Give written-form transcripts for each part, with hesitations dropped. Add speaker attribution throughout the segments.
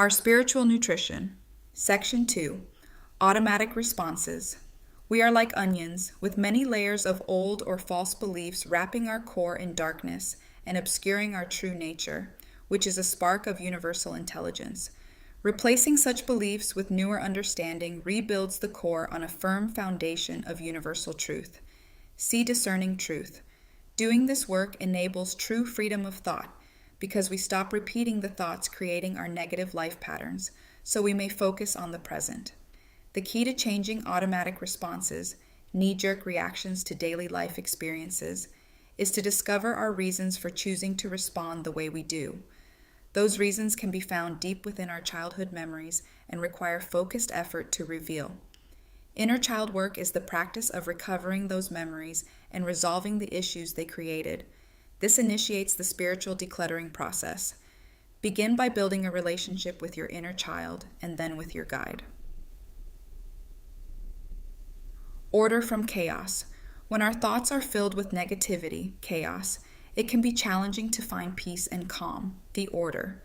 Speaker 1: Our spiritual nutrition. Section 2. Automatic responses. We are like onions, with many layers of old or false beliefs wrapping our core in darkness and obscuring our true nature, which is a spark of universal intelligence. Replacing such beliefs with newer understanding rebuilds the core on a firm foundation of universal truth. See discerning truth. Doing this work enables true freedom of thought, because we stop repeating the thoughts creating our negative life patterns, so we may focus on the present. The key to changing automatic responses, knee-jerk reactions to daily life experiences, is to discover our reasons for choosing to respond the way we do. Those reasons can be found deep within our childhood memories and require focused effort to reveal. Inner child work is the practice of recovering those memories and resolving the issues they created. This initiates the spiritual decluttering process. Begin by building a relationship with your inner child and then with your guide. Order from chaos. When our thoughts are filled with negativity, chaos, it can be challenging to find peace and calm, the order.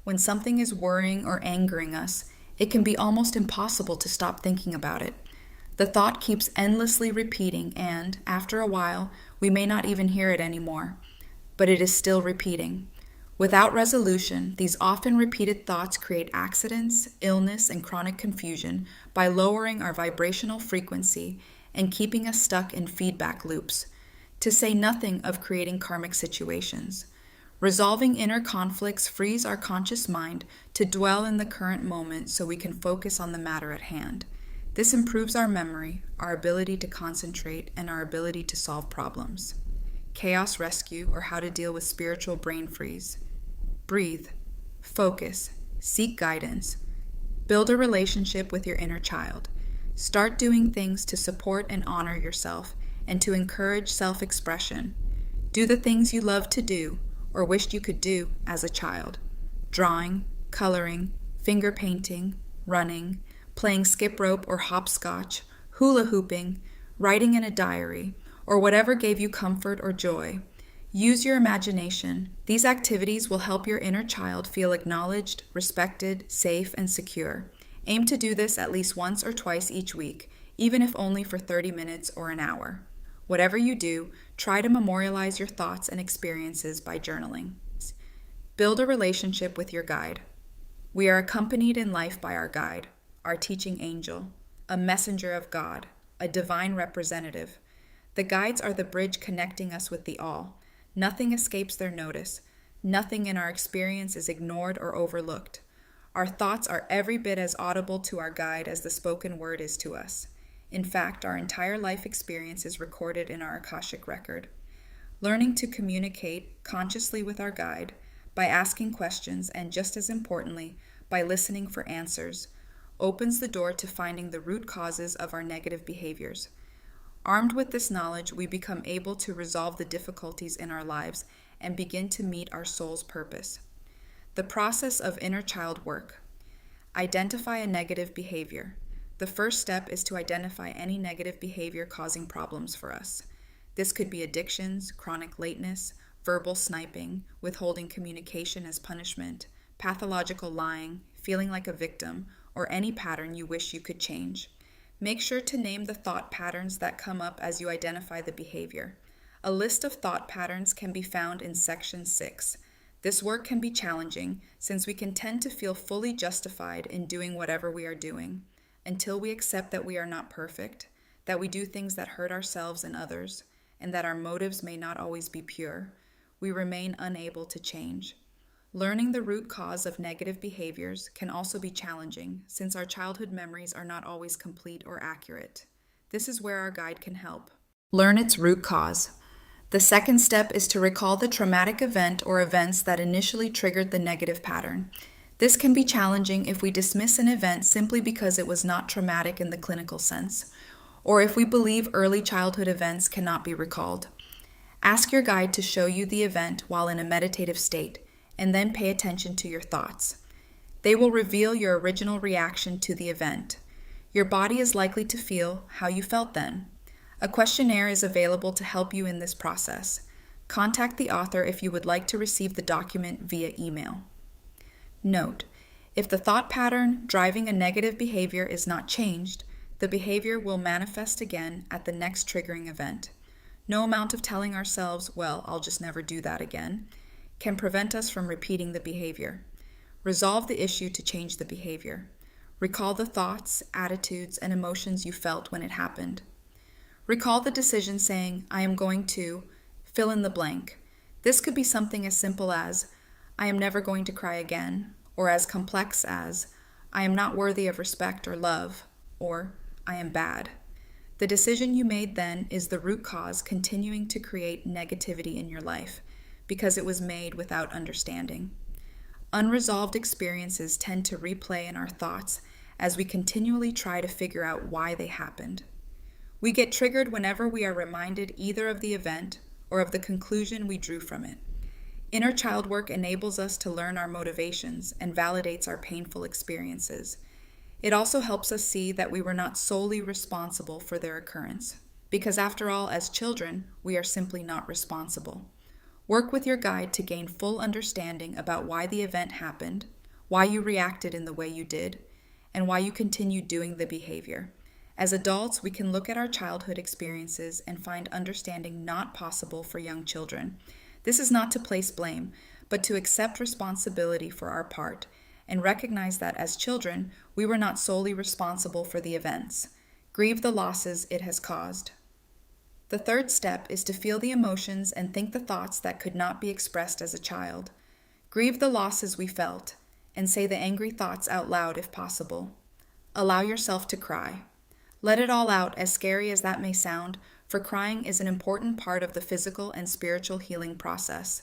Speaker 1: When something is worrying or angering us, it can be almost impossible to stop thinking about it. The thought keeps endlessly repeating and, after a while, we may not even hear it anymore. But it is still repeating. Without resolution, these often repeated thoughts create accidents, illness, and chronic confusion by lowering our vibrational frequency and keeping us stuck in feedback loops, to say nothing of creating karmic situations. Resolving inner conflicts frees our conscious mind to dwell in the current moment so we can focus on the matter at hand. This improves our memory, our ability to concentrate, and our ability to solve problems. Chaos rescue, or how to deal with spiritual brain freeze. Breathe, focus, seek guidance. Build a relationship with your inner child. Start doing things to support and honor yourself and to encourage self-expression. Do the things you loved to do or wished you could do as a child. Drawing, coloring, finger painting, running, playing skip rope or hopscotch, hula hooping, writing in a diary, or whatever gave you comfort or joy. Use your imagination. These activities will help your inner child feel acknowledged, respected, safe, and secure. Aim to do this at least once or twice each week, even if only for 30 minutes or an hour. Whatever you do, try to memorialize your thoughts and experiences by journaling. Build a relationship with your guide. We are accompanied in life by our guide, our teaching angel, a messenger of God, a divine representative. The guides are the bridge connecting us with the all. Nothing escapes their notice. Nothing in our experience is ignored or overlooked. Our thoughts are every bit as audible to our guide as the spoken word is to us. In fact, our entire life experience is recorded in our Akashic record. Learning to communicate consciously with our guide by asking questions and, just as importantly, by listening for answers, opens the door to finding the root causes of our negative behaviors. Armed with this knowledge, we become able to resolve the difficulties in our lives and begin to meet our soul's purpose. The process of inner child work. Identify a negative behavior. The first step is to identify any negative behavior causing problems for us. This could be addictions, chronic lateness, verbal sniping, withholding communication as punishment, pathological lying, feeling like a victim, or any pattern you wish you could change. Make sure to name the thought patterns that come up as you identify the behavior. A list of thought patterns can be found in Section 6. This work can be challenging since we can tend to feel fully justified in doing whatever we are doing. Until we accept that we are not perfect, that we do things that hurt ourselves and others, and that our motives may not always be pure, we remain unable to change. Learning the root cause of negative behaviors can also be challenging since our childhood memories are not always complete or accurate. This is where our guide can help. Learn its root cause. The second step is to recall the traumatic event or events that initially triggered the negative pattern. This can be challenging if we dismiss an event simply because it was not traumatic in the clinical sense, or if we believe early childhood events cannot be recalled. Ask your guide to show you the event while in a meditative state, and then pay attention to your thoughts. They will reveal your original reaction to the event. Your body is likely to feel how you felt then. A questionnaire is available to help you in this process. Contact the author if you would like to receive the document via email. Note: If the thought pattern driving a negative behavior is not changed, the behavior will manifest again at the next triggering event. No amount of telling ourselves, well, I'll just never do that again, can prevent us from repeating the behavior. Resolve the issue to change the behavior. Recall the thoughts, attitudes, and emotions you felt when it happened. Recall the decision saying, I am going to fill in the blank. This could be something as simple as, I am never going to cry again, or as complex as, I am not worthy of respect or love, or I am bad. The decision you made then is the root cause continuing to create negativity in your life, because it was made without understanding. Unresolved experiences tend to replay in our thoughts as we continually try to figure out why they happened. We get triggered whenever we are reminded either of the event or of the conclusion we drew from it. Inner child work enables us to learn our motivations and validates our painful experiences. It also helps us see that we were not solely responsible for their occurrence, because after all, as children, we are simply not responsible. Work with your guide to gain full understanding about why the event happened, why you reacted in the way you did, and why you continued doing the behavior. As adults, we can look at our childhood experiences and find understanding not possible for young children. This is not to place blame, but to accept responsibility for our part and recognize that as children, we were not solely responsible for the events. Grieve the losses it has caused. The third step is to feel the emotions and think the thoughts that could not be expressed as a child. Grieve the losses we felt and say the angry thoughts out loud if possible. Allow yourself to cry. Let it all out, as scary as that may sound, for crying is an important part of the physical and spiritual healing process.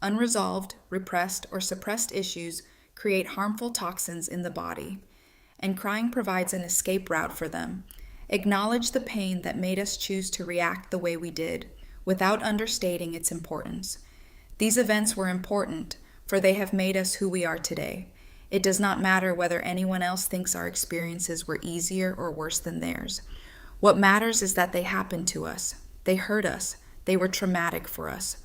Speaker 1: Unresolved, repressed, or suppressed issues create harmful toxins in the body, and crying provides an escape route for them. Acknowledge the pain that made us choose to react the way we did, without understating its importance. These events were important, for they have made us who we are today. It does not matter whether anyone else thinks our experiences were easier or worse than theirs. What matters is that they happened to us. They hurt us. They were traumatic for us.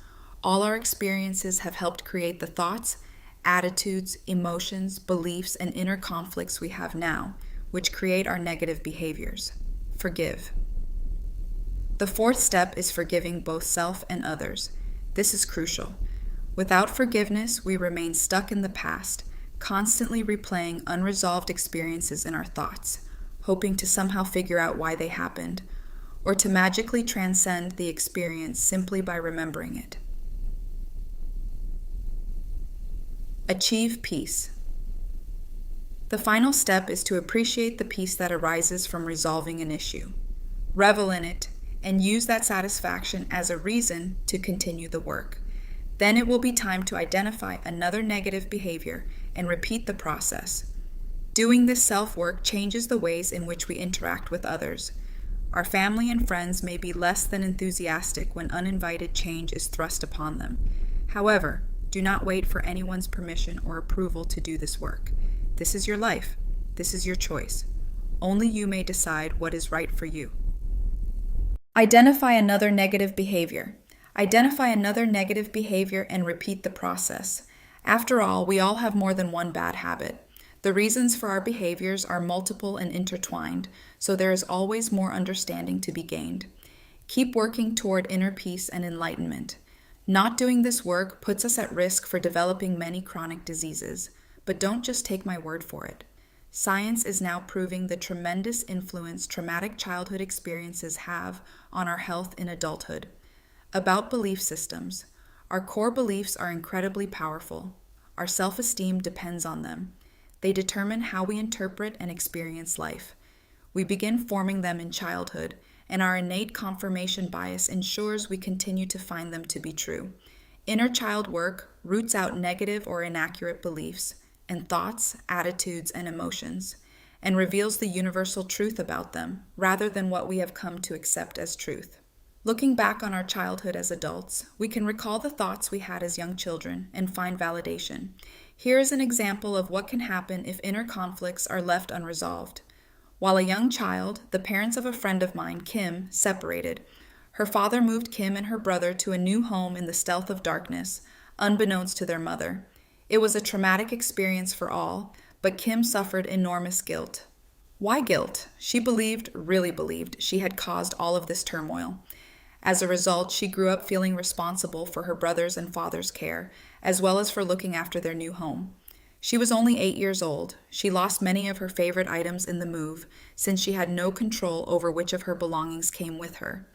Speaker 1: All our experiences have helped create the thoughts, attitudes, emotions, beliefs, and inner conflicts we have now, which create our negative behaviors. Forgive. The fourth step is forgiving both self and others. This is crucial. Without forgiveness, we remain stuck in the past, constantly replaying unresolved experiences in our thoughts, hoping to somehow figure out why they happened, or to magically transcend the experience simply by remembering it. Achieve peace. The final step is to appreciate the peace that arises from resolving an issue. Revel in it, and use that satisfaction as a reason to continue the work. Then it will be time to identify another negative behavior and repeat the process. Doing this self-work changes the ways in which we interact with others. Our family and friends may be less than enthusiastic when uninvited change is thrust upon them. However, do not wait for anyone's permission or approval to do this work. This is your life. This is your choice. Only you may decide what is right for you. Identify another negative behavior. Identify another negative behavior and repeat the process. After all, we all have more than one bad habit. The reasons for our behaviors are multiple and intertwined, so there is always more understanding to be gained. Keep working toward inner peace and enlightenment. Not doing this work puts us at risk for developing many chronic diseases, but don't just take my word for it. Science is now proving the tremendous influence traumatic childhood experiences have on our health in adulthood. About belief systems. Our core beliefs are incredibly powerful. Our self-esteem depends on them. They determine how we interpret and experience life. We begin forming them in childhood, and our innate confirmation bias ensures we continue to find them to be true. Inner child work roots out negative or inaccurate beliefs and thoughts, attitudes, and emotions, and reveals the universal truth about them, rather than what we have come to accept as truth. Looking back on our childhood as adults, we can recall the thoughts we had as young children and find validation. Here is an example of what can happen if inner conflicts are left unresolved. While a young child, the parents of a friend of mine, Kim, separated. Her father moved Kim and her brother to a new home in the stealth of darkness, unbeknownst to their mother. It was a traumatic experience for all, but Kim suffered enormous guilt. Why guilt? She really believed, she had caused all of this turmoil. As a result, she grew up feeling responsible for her brother's and father's care, as well as for looking after their new home. She was only 8 years old. She lost many of her favorite items in the move, since she had no control over which of her belongings came with her.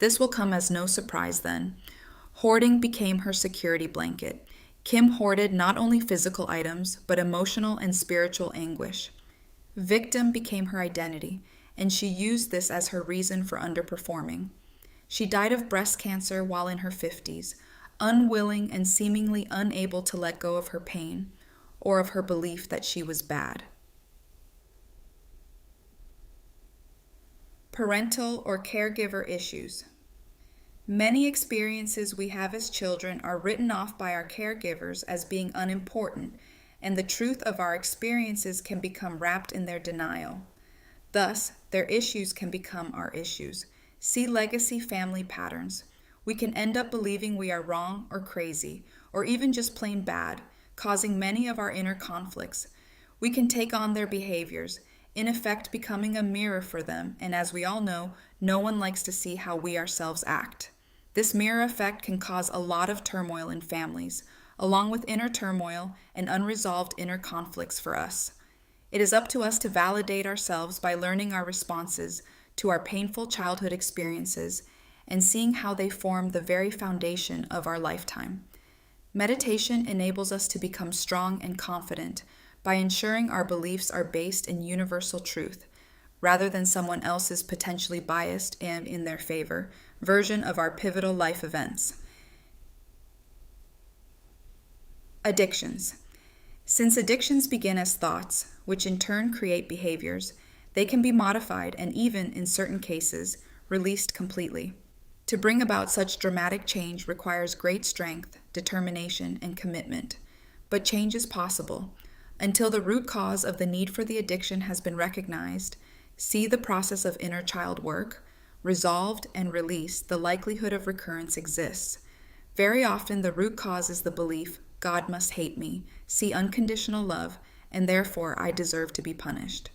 Speaker 1: This will come as no surprise then. Hoarding became her security blanket. Kim hoarded not only physical items, but emotional and spiritual anguish. Victim became her identity, and she used this as her reason for underperforming. She died of breast cancer while in her 50s, unwilling and seemingly unable to let go of her pain, or of her belief that she was bad. Parental or caregiver issues. Many experiences we have as children are written off by our caregivers as being unimportant, and the truth of our experiences can become wrapped in their denial. Thus, their issues can become our issues. See legacy family patterns. We can end up believing we are wrong or crazy, or even just plain bad, causing many of our inner conflicts. We can take on their behaviors, in effect becoming a mirror for them, and as we all know, no one likes to see how we ourselves act. This mirror effect can cause a lot of turmoil in families, along with inner turmoil and unresolved inner conflicts for us. It is up to us to validate ourselves by learning our responses to our painful childhood experiences and seeing how they form the very foundation of our lifetime. Meditation enables us to become strong and confident by ensuring our beliefs are based in universal truth, rather than someone else's potentially biased and in their favor version of our pivotal life events. Addictions. Since addictions begin as thoughts, which in turn create behaviors, they can be modified and even, in certain cases, released completely. To bring about such dramatic change requires great strength, determination, and commitment. But change is possible. Until the root cause of the need for the addiction has been recognized, see the process of inner child work, resolved and released, the likelihood of recurrence exists. Very often the root cause is the belief, God must hate me, see unconditional love, and therefore I deserve to be punished.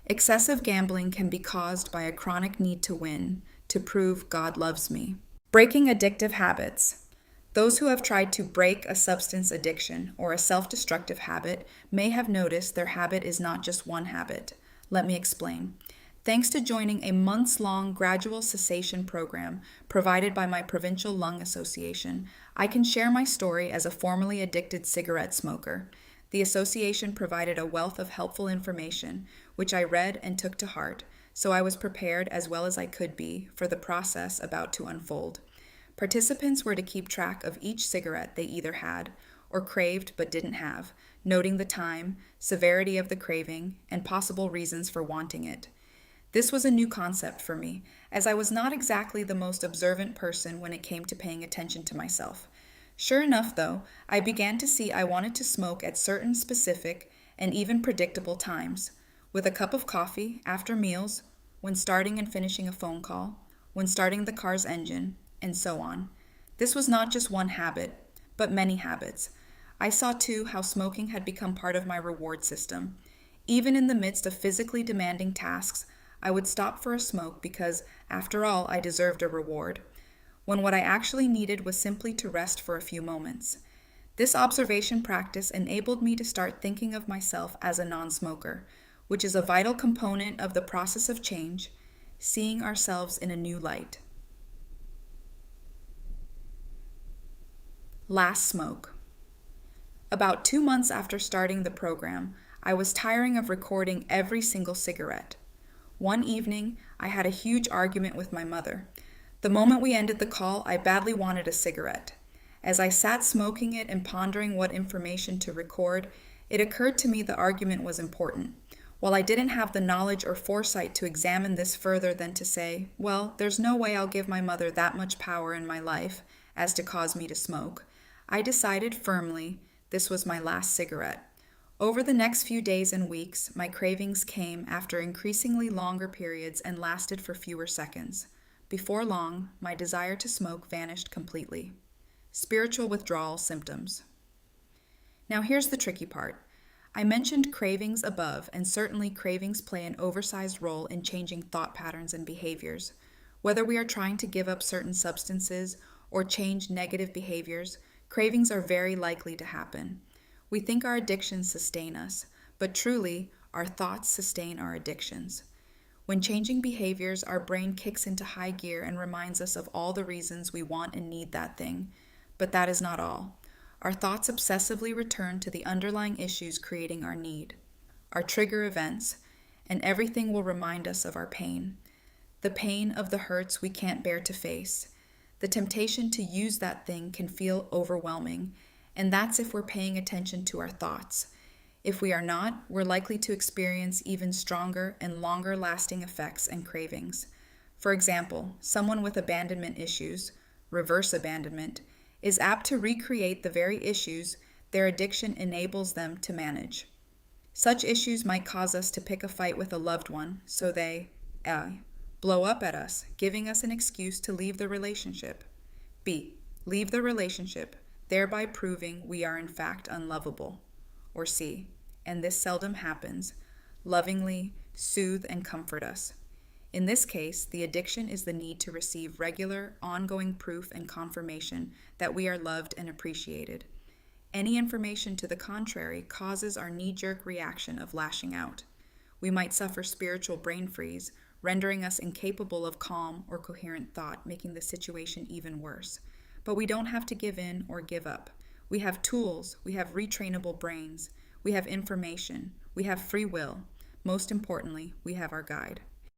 Speaker 1: Excessive gambling can be caused by a chronic need to win, to prove God loves me. Breaking addictive habits. Those who have tried to break a substance addiction or a self-destructive habit may have noticed their habit is not just one habit. Let me explain. Thanks to joining a months-long gradual cessation program provided by my Provincial Lung Association, I can share my story as a formerly addicted cigarette smoker. The association provided a wealth of helpful information, which I read and took to heart, so I was prepared as well as I could be for the process about to unfold. Participants were to keep track of each cigarette they either had or craved but didn't have, noting the time, severity of the craving, and possible reasons for wanting it. This was a new concept for me, as I was not exactly the most observant person when it came to paying attention to myself. Sure enough, though, I began to see I wanted to smoke at certain specific and even predictable times, with a cup of coffee, after meals, when starting and finishing a phone call, when starting the car's engine, and so on. This was not just one habit, but many habits. I saw too how smoking had become part of my reward system. Even in the midst of physically demanding tasks, I would stop for a smoke because, after all, I deserved a reward, when what I actually needed was simply to rest for a few moments. This observation practice enabled me to start thinking of myself as a non-smoker, which is a vital component of the process of change, seeing ourselves in a new light. Last smoke. About 2 months after starting the program, I was tiring of recording every single cigarette. One evening, I had a huge argument with my mother. The moment we ended the call, I badly wanted a cigarette. As I sat smoking it and pondering what information to record, it occurred to me the argument was important. While I didn't have the knowledge or foresight to examine this further than to say, well, there's no way I'll give my mother that much power in my life as to cause me to smoke, I decided firmly this was my last cigarette. Over the next few days and weeks, my cravings came after increasingly longer periods and lasted for fewer seconds. Before long, my desire to smoke vanished completely. Spiritual withdrawal symptoms. Now here's the tricky part. I mentioned cravings above, and certainly cravings play an oversized role in changing thought patterns and behaviors. Whether we are trying to give up certain substances or change negative behaviors, cravings are very likely to happen. We think our addictions sustain us, but truly, our thoughts sustain our addictions. When changing behaviors, our brain kicks into high gear and reminds us of all the reasons we want and need that thing. But that is not all. Our thoughts obsessively return to the underlying issues creating our need, our trigger events, and everything will remind us of our pain. The pain of the hurts we can't bear to face. The temptation to use that thing can feel overwhelming, and that's if we're paying attention to our thoughts. If we are not, we're likely to experience even stronger and longer lasting effects and cravings. For example, someone with abandonment issues, reverse abandonment, is apt to recreate the very issues their addiction enables them to manage. Such issues might cause us to pick a fight with a loved one, so they blow up at us, giving us an excuse to leave the relationship. B. Leave the relationship, thereby proving we are in fact unlovable. Or C. And this seldom happens, lovingly soothe and comfort us. In this case, the addiction is the need to receive regular, ongoing proof and confirmation that we are loved and appreciated. Any information to the contrary causes our knee-jerk reaction of lashing out. We might suffer spiritual brain freeze, rendering us incapable of calm or coherent thought, making the situation even worse. But we don't have to give in or give up. We have tools, we have retrainable brains, we have information, we have free will. Most importantly, we have our guide.